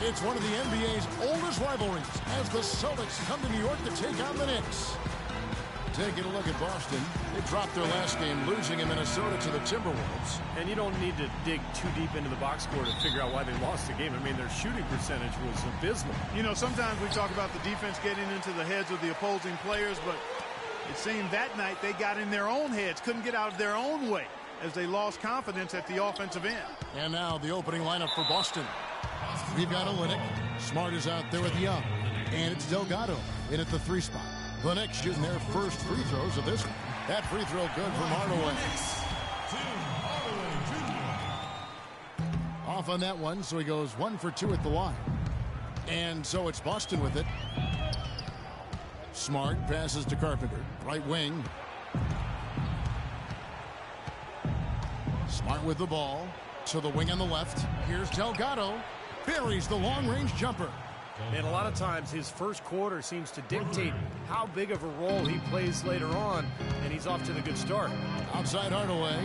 It's one of the NBA's oldest rivalries as the Celtics come to New York to take on the Knicks. Taking a look at Boston, they dropped their last game, losing in Minnesota to the Timberwolves. And you don't need to dig too deep into the box score to figure out why they lost the game. I mean, their shooting percentage was abysmal. You know, sometimes we talk about the defense getting into the heads of the opposing players, but it seemed that night they got in their own heads, couldn't get out of their own way as they lost confidence at the offensive end. And now the opening lineup for Boston. We've got Olynyk. Smart is out there with Young. And it's Delgado in at the 3 spot. The Knicks shooting their first free throws of this one. That free throw good from Hardaway. Off on that one, so he goes 1 for 2 at the line. And so it's Boston with it. Smart passes to Carpenter. Right wing. Smart with the ball. To the wing on the left. Here's Delgado. Buries the long-range jumper. And a lot of times his first quarter seems to dictate how big of a role he plays later on, and he's off to the good start. Outside Hardaway.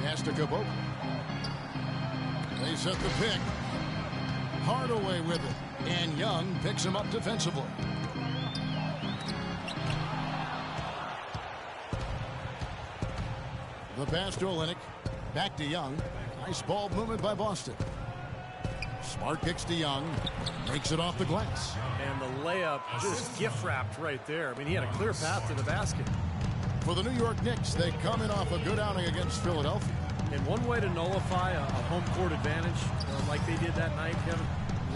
Pass to Cabot. They set the pick. Hardaway with it. And Young picks him up defensively. The pass to Olynyk. Back to Young. Nice ball movement by Boston. Smart kicks to Young. Makes it off the glass. And the layup just gift-wrapped right there. I mean, he had a clear path to the basket. For the New York Knicks, they come in off a good outing against Philadelphia. And one way to nullify a home court advantage, like they did that night, Kevin,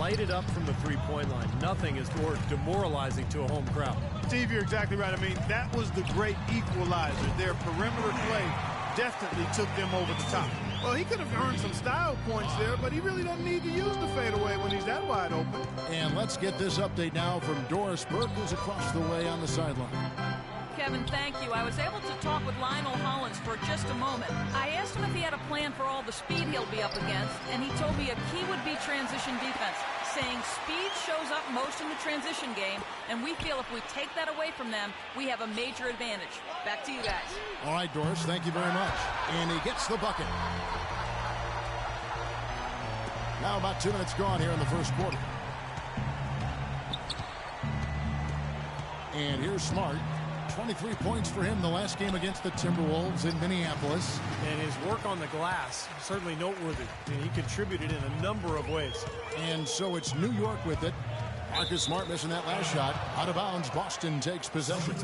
light it up from the three-point line. Nothing is more demoralizing to a home crowd. Steve, you're exactly right. I mean, that was the great equalizer. Their perimeter play definitely took them over the top. Well, he could have earned some style points there, but he really doesn't need to use the fadeaway when he's that wide open. And let's get this update now from Doris Burke, who's across the way on the sideline. Kevin, thank you. I was able to talk with Lionel Hollins for just a moment. I asked him if he had a plan for all the speed he'll be up against, and he told me a key would be transition defense, saying speed shows up most in the transition game, and we feel if we take that away from them, we have a major advantage. Back to you guys. All right, Doris, thank you very much. And he gets the bucket. Now about 2 minutes gone here in the first quarter. And here's Smart. 23 points for him the last game against the Timberwolves in Minneapolis. And his work on the glass, certainly noteworthy. I mean, he contributed in a number of ways. And so it's New York with it. Marcus Smart missing that last shot. Out of bounds, Boston takes possession.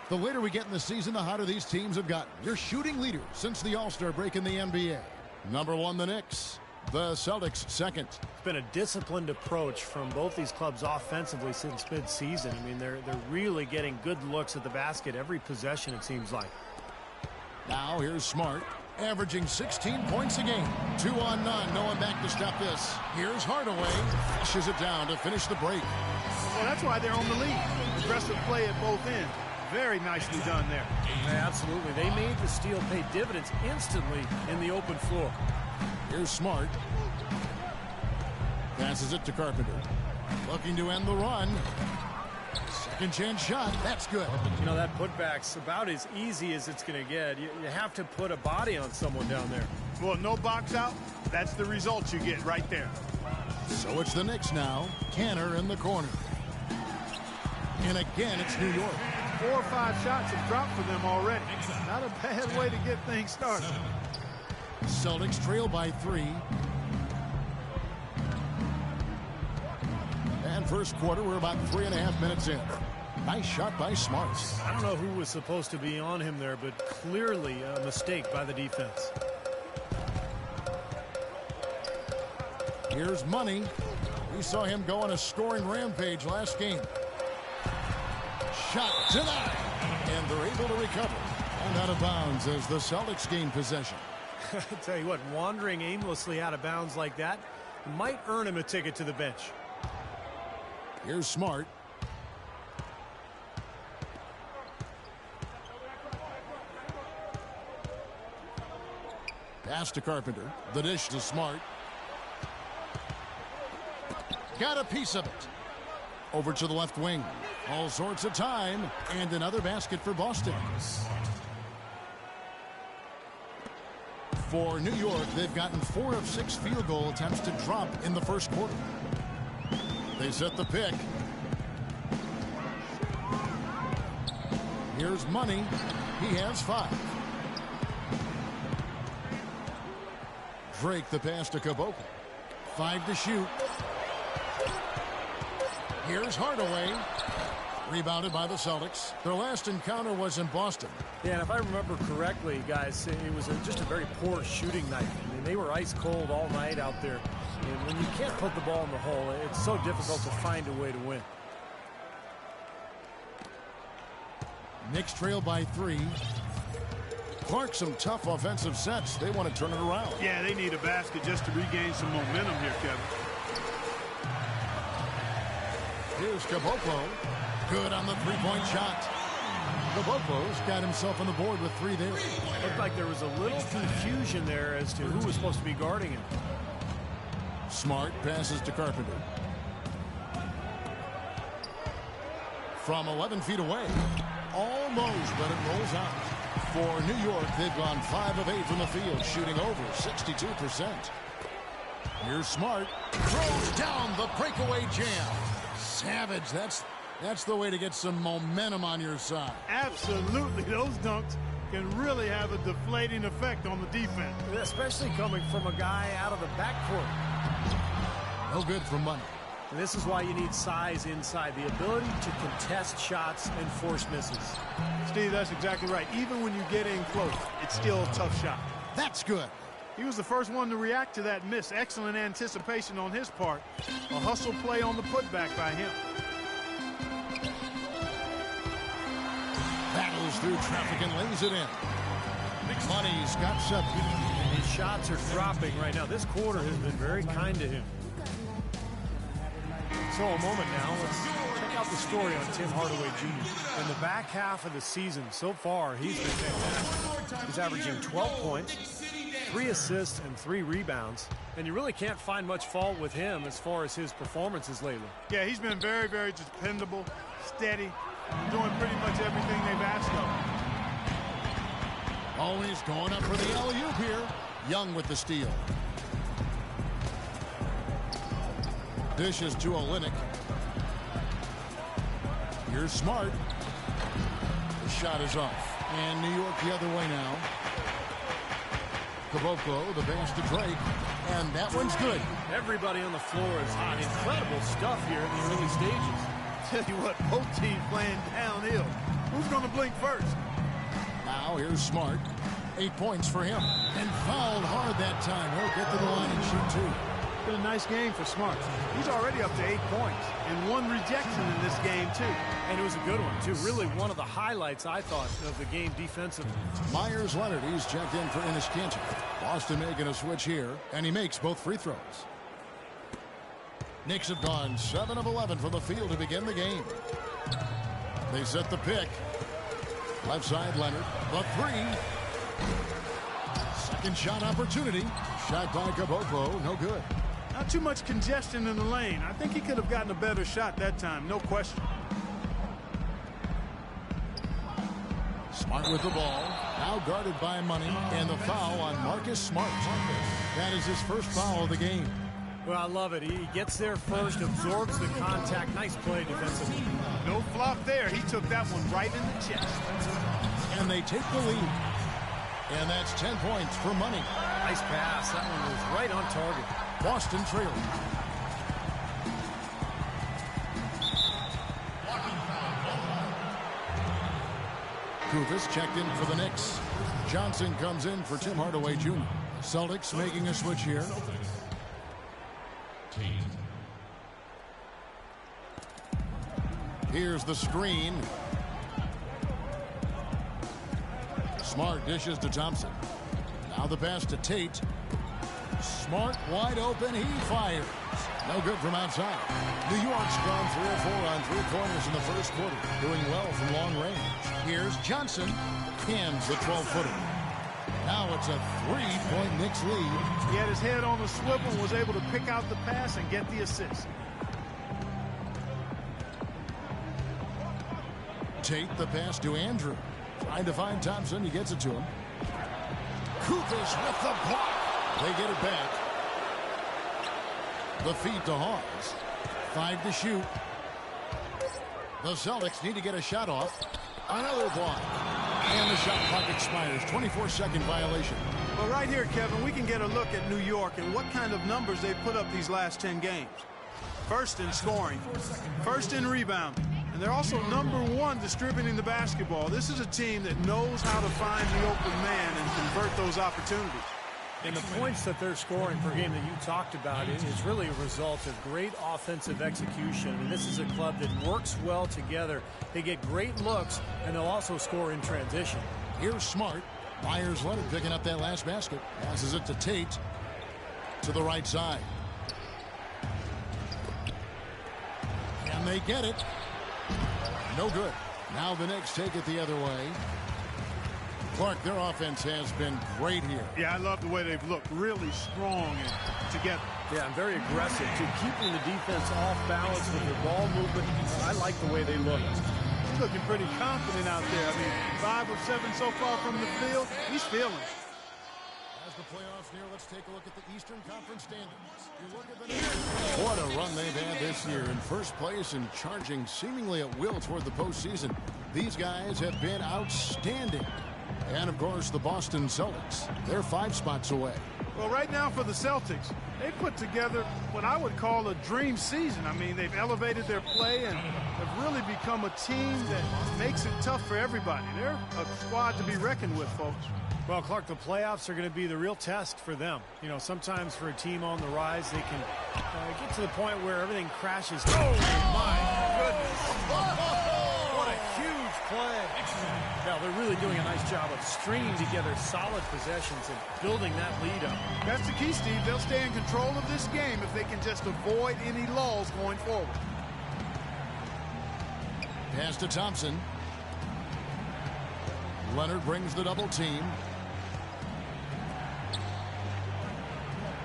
The later we get in the season, the hotter these teams have gotten. Your shooting leader since the All-Star break in the NBA. Number 1, the Knicks. The Celtics second. It's been a disciplined approach from both these clubs offensively since mid-season. I mean, they're really getting good looks at the basket every possession, it seems like. Now here's Smart, averaging 16 points a game. 2 on none, no one back to stop this. Here's Hardaway, flushes it down to finish the break. Well, that's why they're on the lead. Aggressive play at both ends. Very nicely done there. Yeah, absolutely. They made the steal pay dividends instantly in the open floor. Here's Smart. Passes it to Carpenter. Looking to end the run. Second chance shot. That's good. You know, that putback's about as easy as it's going to get. You have to put a body on someone down there. Well, no box out. That's the result you get right there. So it's the Knicks now. Canner in the corner. And again, it's New York. 4 or 5 shots have dropped for them already. Not a bad way to get things started. Celtics trail by 3. And first quarter, we're about 3.5 minutes in. Nice shot by Smart. I don't know who was supposed to be on him there, but clearly a mistake by the defense. Here's Money. We saw him go on a scoring rampage last game. Shot denied. And they're able to recover. And out of bounds as the Celtics gain possession. I tell you what, wandering aimlessly out of bounds like that might earn him a ticket to the bench. Here's Smart. Pass to Carpenter. The dish to Smart. Got a piece of it. Over to the left wing. All sorts of time. And another basket for Boston. For New York, they've gotten 4 of 6 field goal attempts to drop in the first quarter. They set the pick. Here's Money. He has 5. Drake the pass to Caboclo. 5 to shoot. Here's Hardaway. Rebounded by the Celtics. Their last encounter was in Boston. Yeah, and if I remember correctly, guys, it was just a very poor shooting night. I mean, they were ice cold all night out there. And when you can't put the ball in the hole, it's so difficult to find a way to win. Knicks trail by 3. Clark, some tough offensive sets. They want to turn it around. Yeah, they need a basket just to regain some momentum here, Kevin. Here's Caboclo. Good on the three-point shot. Caboclo's got himself on the board with 3 there. Looked like there was a little confusion there as to who was supposed to be guarding him. Smart passes to Carpenter. From 11 feet away. Almost, but it rolls out. For New York, they've gone 5 of 8 from the field, shooting over 62%. Here's Smart. Throws down the breakaway jam. Savage. That's the way to get some momentum on your side. Absolutely. Those dunks can really have a deflating effect on the defense. Especially coming from a guy out of the backcourt. No good for Money. And this is why you need size inside, the ability to contest shots and force misses. Steve, that's exactly right. Even when you get in close, it's still a tough shot. That's good. He was the first one to react to that miss. Excellent anticipation on his part. A hustle play on the putback by him. Battles through traffic and lays it in. Money's got 7. And his shots are dropping right now. This quarter has been very kind to him. So a moment now, let's check out the story on Tim Hardaway Jr. In the back half of the season, so far, he's been fantastic. He's averaging 12 points, 3 assists, and 3 rebounds. And you really can't find much fault with him as far as his performances lately. Yeah, he's been very, very dependable, steady, doing pretty much everything they've asked of him. Always going up for the alley-oop here. Young with the steal. Dishes to Olynyk. Here's Smart. The shot is off. And New York the other way now. Caboclo, the pass to Drake. And that one's good. Everybody on the floor is hot. Incredible stuff here in the early stages. Tell you what, both teams playing downhill. Who's going to blink first? Now here's Smart. 8 points for him. And fouled hard that time. He'll get to the line and shoot 2. Been a nice game for Smart. He's already up to 8 points and 1 rejection in this game, too. And it was a good one, too. Really one of the highlights, I thought, of the game defensively. Myers Leonard, he's checked in for Enes Kanter. Boston making a switch here, and he makes both free throws. Knicks have gone 7 of 11 from the field to begin the game. They set the pick. Left side, Leonard. The 3. Second shot opportunity. Shot by Caboclo. No good. Not too much congestion in the lane. I think he could have gotten a better shot that time, no question. Smart with the ball. Now guarded by Money. And the foul on Marcus Smart. That is his first foul of the game. Well, I love it. He gets there first, absorbs the contact. Nice play defensively. No flop there. He took that one right in the chest. And they take the lead. And that's 10 points for Money. Nice pass. That one was right on target. Boston trailing. Kufis checked in for the Knicks. Johnson comes in for Tim Hardaway Jr. Celtics making a switch here. Here's the screen. Smart dishes to Thompson. Now the pass to Tate. Smart wide open. He fires. No good from outside. New York's gone 3 or 4 on 3 corners in the first quarter. Doing well from long range. Here's Johnson. Cans the 12-footer. Now it's a 3-point Knicks lead. He had his head on the swivel and was able to pick out the pass and get the assist. Tate the pass to Andrew. Trying to find Thompson. He gets it to him. Kufis with the block. They get it back. The feed to Hawes. 5 to shoot. The Celtics need to get a shot off. Another block. And the shot clock expires. 24-second violation. Well, right here, Kevin, we can get a look at New York and what kind of numbers they've put up these last 10 games. First in scoring, first in rebounding, and they're also #1 distributing the basketball. This is a team that knows how to find the open man and convert those opportunities. And the points that they're scoring per game that you talked about is really a result of great offensive execution. I mean, this is a club that works well together. They get great looks, and they'll also score in transition. Here's Smart. Myers Leonard picking up that last basket. Passes it to Tate. To the right side. And they get it. No good. Now the Knicks take it the other way. Clark, their offense has been great here. Yeah, I love the way they've looked. Really strong and together. Yeah, and very aggressive, too. Keeping the defense off balance with their ball movement. I like the way they look. He's looking pretty confident out there. I mean, 5 of 7 so far from the field. He's feeling it. As the playoffs near, let's take a look at the Eastern Conference standings. You look at the Knicks. What a run they've had this year. In first place and charging seemingly at will toward the postseason. These guys have been outstanding. And, of course, the Boston Celtics. They're 5 spots away. Well, right now for the Celtics, they put together what I would call a dream season. I mean, they've elevated their play and have really become a team that makes it tough for everybody. They're a squad to be reckoned with, folks. Well, Clark, the playoffs are going to be the real test for them. You know, sometimes for a team on the rise, they can get to the point where everything crashes. Oh, my goodness. What a huge play. Now, they're really doing a nice job of stringing together solid possessions and building that lead up. That's the key, Steve. They'll stay in control of this game if they can just avoid any lulls going forward. Pass to Thompson. Leonard brings the double team.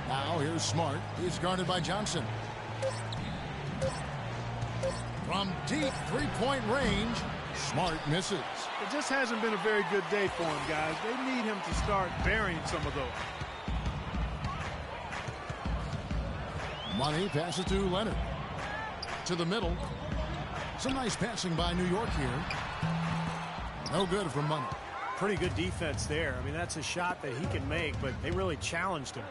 Now here's Smart. He's guarded by Johnson. From deep three-point range, Smart misses. It just hasn't been a very good day for him, guys. They need him to start burying some of those. Money passes to Leonard. To the middle. Some nice passing by New York here. No good from Money. Pretty good defense there. I mean, that's a shot that he can make, but they really challenged him.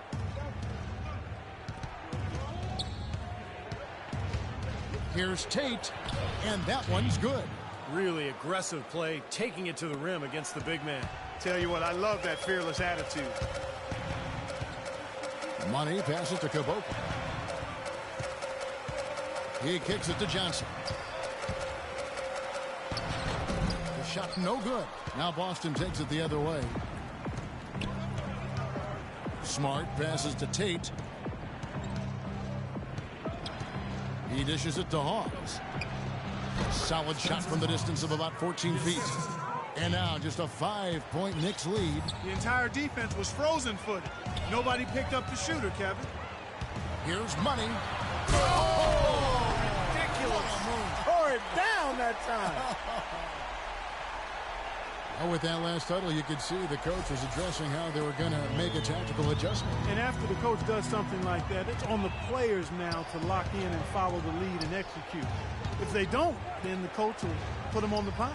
Here's Tate, and that one's good. Really aggressive play, taking it to the rim against the big man. Tell you what, I love that fearless attitude. Money passes to Caboclo. He kicks it to Johnson. The shot no good. Now Boston takes it the other way. Smart passes to Tate. He dishes it to Hawes. Solid shot from the distance of about 14 feet. And now just a 5-point Knicks lead. The entire defense was frozen-footed. Nobody picked up the shooter, Kevin. Here's Money. Oh, ridiculous. Tore it down that time. Oh, with that last huddle, you could see the coach was addressing how they were going to make a tactical adjustment. And after the coach does something like that, it's on the players now to lock in and follow the lead and execute. If they don't, then the coach will put them on the pile.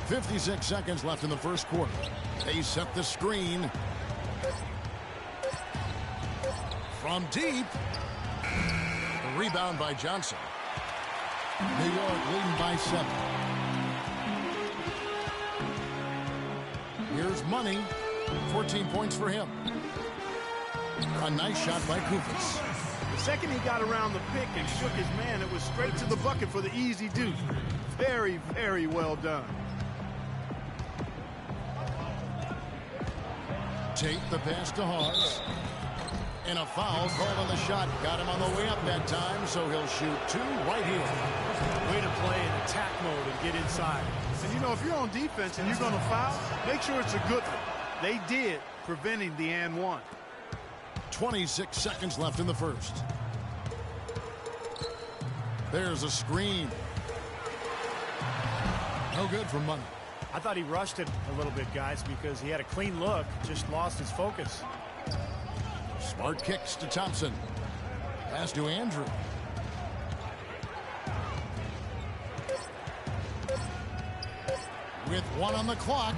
.56 seconds left in the first quarter. They set the screen. From deep. The rebound by Johnson. New York leading by 7. Here's Money. 14 points for him. A nice shot by Kufis. The second he got around the pick and shook his man, it was straight to the bucket for the easy deuce. Very, very well done. Tate the pass to Hawes. And a foul called on the shot. Got him on the way up that time, so he'll shoot 2 right here. Way to play in attack mode and get inside. And, you know, if you're on defense and you're going to foul, make sure it's a good one. They did, preventing the and one. 26 seconds left in the first. There's a screen. No good from Money. I thought he rushed it a little bit, guys, because he had a clean look, just lost his focus. Smart kicks to Thompson. Pass to Andrew. With 1 on the clock.